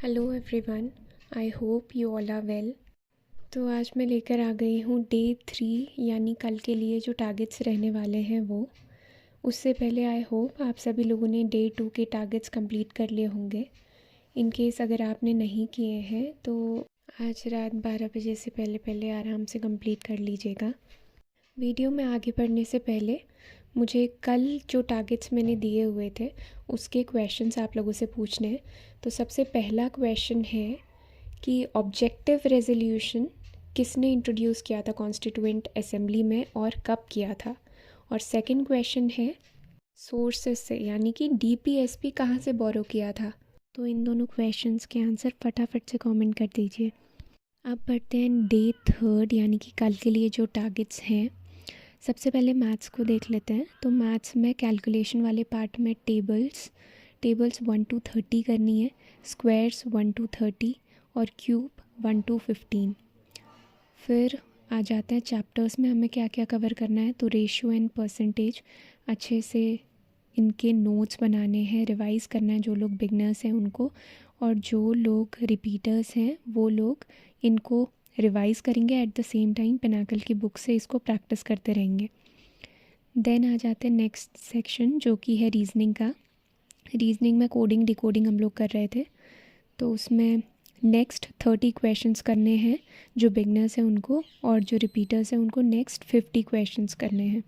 Hello everyone, I hope you all are well. तो आज मैं लेकर आ गई हूँ डे 3 यानी कल के लिए जो टारगेट्स रहने वाले हैं वो। उससे पहले आई होप आप सभी लोगों ने डे 2 के टारगेट्स कंप्लीट कर लिए होंगे। इन केस अगर आपने नहीं किए हैं तो आज रात 12 बजे से पहले पहले आराम से कंप्लीट कर लीजिएगा। वीडियो में आगे बढ़ने से पहले मुझे कल जो टारगेट्स मैंने दिए हुए थे उसके क्वेश्चंस आप लोगों से पूछने हैं। तो सबसे पहला क्वेश्चन है कि ऑब्जेक्टिव रेजोल्यूशन किसने इंट्रोड्यूस किया था कॉन्स्टिट्यूएंट असेंबली में और कब किया था। और सेकंड क्वेश्चन है सोर्सेस से यानी कि डीपीएसपी कहाँ से बोरो किया था। तो इन दोनों क्वेश्चंस के आंसर फटाफट से कमेंट कर दीजिए। अब बढ़ते हैं डे 3 यानी कि कल के लिए जो टारगेट्स हैं। सबसे पहले मैथ्स को देख लेते हैं। तो मैथ्स में कैलकुलेशन वाले पार्ट में टेबल्स 1 to 30 करनी है, स्क्वायर्स 1 to 30 और क्यूब 1 to 15। फिर आ जाते हैं चैप्टर्स में हमें क्या क्या कवर करना है। तो रेशियो एंड परसेंटेज अच्छे से इनके नोट्स बनाने हैं, रिवाइज़ करना है जो लोग बिगनर्स हैं उनको, और जो लोग रिपीटर्स हैं वो लोग इनको रिवाइज़ करेंगे at the same time Pinnacle की बुक से इसको प्रैक्टिस करते रहेंगे। देन आ जाते हैं नेक्स्ट सेक्शन जो कि है रीजनिंग का। रीजनिंग में कोडिंग डिकोडिंग हम लोग कर रहे थे, तो उसमें नेक्स्ट 30 क्वेश्चंस करने हैं जो बिगनर्स हैं उनको, और जो रिपीटर्स हैं उनको नेक्स्ट 50 क्वेश्चंस करने हैं।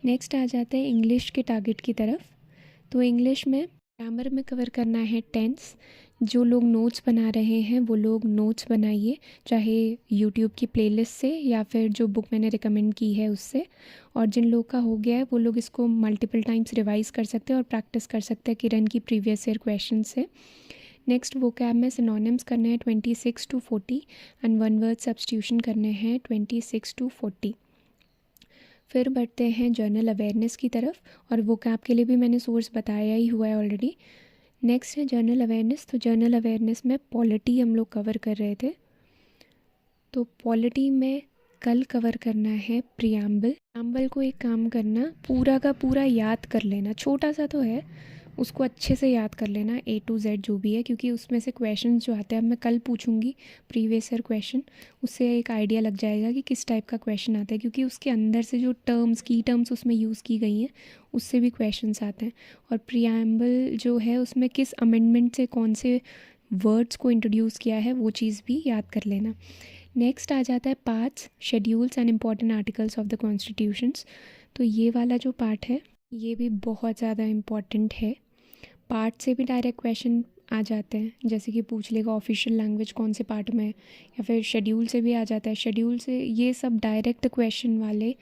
नेक्स्ट आ जाते हैं इंग्लिश के टारगेट की तरफ। तो इंग्लिश में ग्रामर में कवर करना है टेंस। जो लोग नोट्स बना रहे हैं वो लोग नोट्स बनाइए, चाहे यूट्यूब की प्लेलिस्ट से या फिर जो बुक मैंने रिकमेंड की है उससे। और जिन लोग का हो गया है वो लोग इसको मल्टीपल टाइम्स रिवाइज़ कर सकते हैं और प्रैक्टिस कर सकते हैं किरण की प्रीवियस ईयर क्वेश्चन से। नेक्स्ट वोकैब में सिनोनिम्स करने हैं 26 to 40 and one word substitution करने हैं 26 to 40। फिर बढ़ते हैं जर्नल अवेयरनेस की तरफ, और वोकैब के लिए भी मैंने सोर्स बताया ही हुआ है ऑलरेडी। नेक्स्ट है जर्नल अवेयरनेस। तो जर्नल अवेयरनेस में पॉलिटी हम लोग कवर कर रहे थे। तो पॉलिटी में कल कवर करना है प्रियम्बल को एक काम करना, पूरा का पूरा याद कर लेना, छोटा सा तो है उसको अच्छे से याद कर लेना A to Z जो भी है, क्योंकि उसमें से क्वेश्चन जो आते हैं, अब मैं कल पूछूंगी प्रीवियस ईयर क्वेश्चन, उससे एक आइडिया लग जाएगा कि किस टाइप का क्वेश्चन आता है, क्योंकि उसके अंदर से जो की टर्म्स उसमें यूज़ की गई हैं उससे भी क्वेश्चंस आते हैं। और प्रियम्बल जो है उसमें किस अमेंडमेंट से कौन से वर्ड्स को इंट्रोड्यूस किया है वो चीज़ भी याद कर लेना। नेक्स्ट आ जाता है parts, schedules and important articles of the constitutions. तो ये वाला जो पार्ट है ये भी बहुत ज़्यादा इम्पॉर्टेंट है। पार्ट से भी डायरेक्ट क्वेश्चन आ जाते हैं, जैसे कि पूछ लेगा ऑफिशियल लैंग्वेज कौन से पार्ट में है, या फिर शेड्यूल से भी आ जाता है। शेड्यूल से ये सब डायरेक्ट क्वेश्चन वाले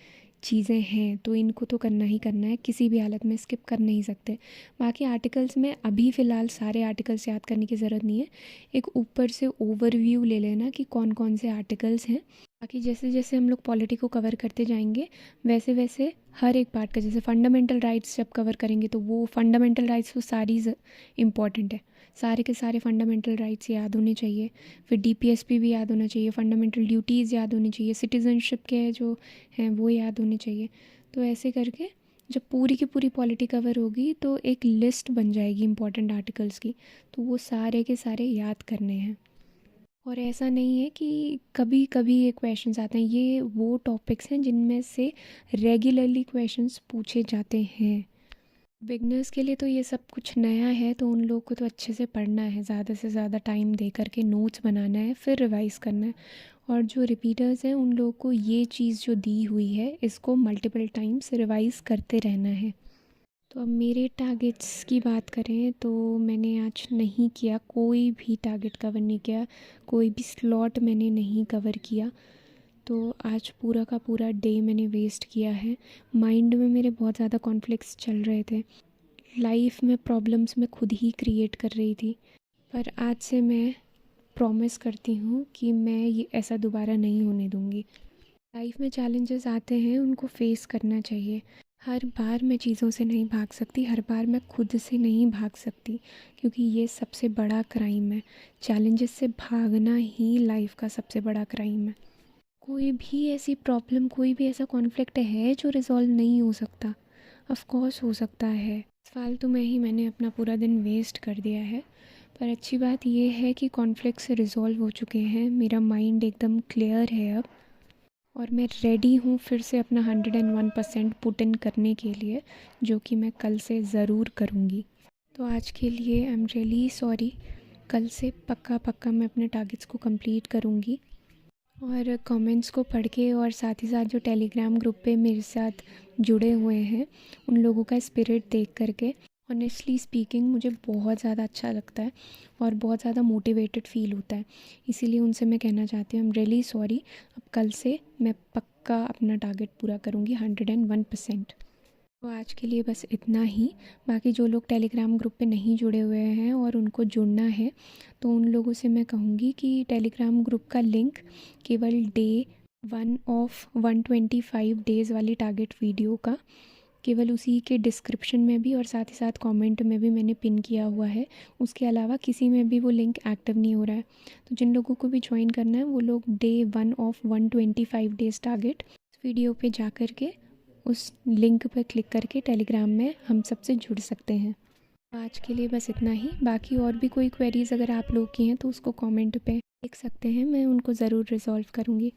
चीज़ें हैं, तो इनको तो करना ही करना है, किसी भी हालत में स्किप कर नहीं सकते। बाकी आर्टिकल्स में अभी फ़िलहाल सारे आर्टिकल्स याद करने की ज़रूरत नहीं है, एक ऊपर से ओवरव्यू ले लेना कि कौन कौन से आर्टिकल्स हैं। बाकी जैसे जैसे हम लोग पॉलिटी को कवर करते जाएंगे वैसे वैसे हर एक पार्ट का, जैसे फंडामेंटल राइट्स जब कवर करेंगे तो वो फंडामेंटल राइट्स तो सारी इम्पॉर्टेंट है, सारे के सारे फंडामेंटल राइट्स याद होने चाहिए। फिर डीपीएसपी भी याद होना चाहिए, फंडामेंटल ड्यूटीज़ याद होनी चाहिए, सिटीजनशिप के जो हैं वो याद होने चाहिए। तो ऐसे करके जब पूरी की पूरी पॉलिटी कवर होगी तो एक लिस्ट बन जाएगी इंपॉर्टेंट आर्टिकल्स की, तो वो सारे के सारे याद करने हैं। और ऐसा नहीं है कि कभी कभी ये क्वेश्चंस आते हैं, ये वो टॉपिक्स हैं जिनमें से रेगुलरली क्वेश्चंस पूछे जाते हैं। बिगनर्स के लिए तो ये सब कुछ नया है, तो उन लोगों को तो अच्छे से पढ़ना है, ज़्यादा से ज़्यादा टाइम दे करके नोट्स बनाना है, फिर रिवाइज़ करना है। और जो रिपीटर्स हैं उन लोगों को ये चीज़ जो दी हुई है इसको मल्टीपल टाइम्स रिवाइज़ करते रहना है। तो अब मेरे टारगेट्स की बात करें तो मैंने आज नहीं किया, कोई भी टारगेट कवर नहीं किया, कोई भी स्लॉट मैंने नहीं कवर किया। तो आज पूरा का पूरा डे मैंने वेस्ट किया है। माइंड में मेरे बहुत ज़्यादा कॉन्फ्लिक्ट्स चल रहे थे, लाइफ में प्रॉब्लम्स मैं खुद ही क्रिएट कर रही थी। पर आज से मैं प्रॉमिस करती हूँ कि मैं ये ऐसा दोबारा नहीं होने दूँगी। लाइफ में चैलेंजेस आते हैं, उनको फेस करना चाहिए। हर बार मैं चीज़ों से नहीं भाग सकती, हर बार मैं खुद से नहीं भाग सकती, क्योंकि ये सबसे बड़ा क्राइम है। चैलेंजेस से भागना ही लाइफ का सबसे बड़ा क्राइम है। कोई भी ऐसी प्रॉब्लम, कोई भी ऐसा कॉन्फ्लिक्ट है जो रिजॉल्व नहीं हो सकता? ऑफ कोर्स हो सकता है। फालतू में ही मैंने अपना पूरा दिन वेस्ट कर दिया है, पर अच्छी बात ये है कि कॉन्फ्लिक्ट्स रिज़ॉल्व हो चुके हैं, मेरा माइंड एकदम क्लियर है अब, और मैं रेडी हूँ फिर से अपना 101% पुट इन करने के लिए, जो कि मैं कल से ज़रूर करूँगी। तो आज के लिए आई एम रियली सॉरी। कल से पक्का पक्का मैं अपने टारगेट्स को कंप्लीट करूँगी। और कमेंट्स को पढ़ के और साथ ही साथ जो टेलीग्राम ग्रुप पे मेरे साथ जुड़े हुए हैं उन लोगों का स्पिरिट देख करके ऑनेस्टली स्पीकिंग मुझे बहुत ज़्यादा अच्छा लगता है और बहुत ज़्यादा मोटिवेटेड फ़ील होता है। इसीलिए उनसे मैं कहना चाहती हूँ आई एम रियली सॉरी। अब कल से मैं पक्का अपना टारगेट पूरा करूँगी 101%। तो आज के लिए बस इतना ही। बाकी जो लोग टेलीग्राम ग्रुप पे नहीं जुड़े हुए हैं और उनको जुड़ना है तो उन लोगों से मैं कहूँगी कि टेलीग्राम ग्रुप का लिंक केवल डे 1 ऑफ 125 डेज़ वाली टारगेट वीडियो का केवल उसी के डिस्क्रिप्शन में भी और साथ ही साथ कमेंट में भी मैंने पिन किया हुआ है। उसके अलावा किसी में भी वो लिंक एक्टिव नहीं हो रहा है। तो जिन लोगों को भी ज्वाइन करना है वो लोग day 1 of 125 days target video पे जा कर के उस लिंक पर क्लिक करके टेलीग्राम में हम सबसे जुड़ सकते हैं। आज के लिए बस इतना ही। बाकी और भी कोई क्वेरीज़ अगर आप लोग की हैं तो उसको कमेंट पे लिख सकते हैं, मैं उनको ज़रूर रिज़ॉल्व करूँगी।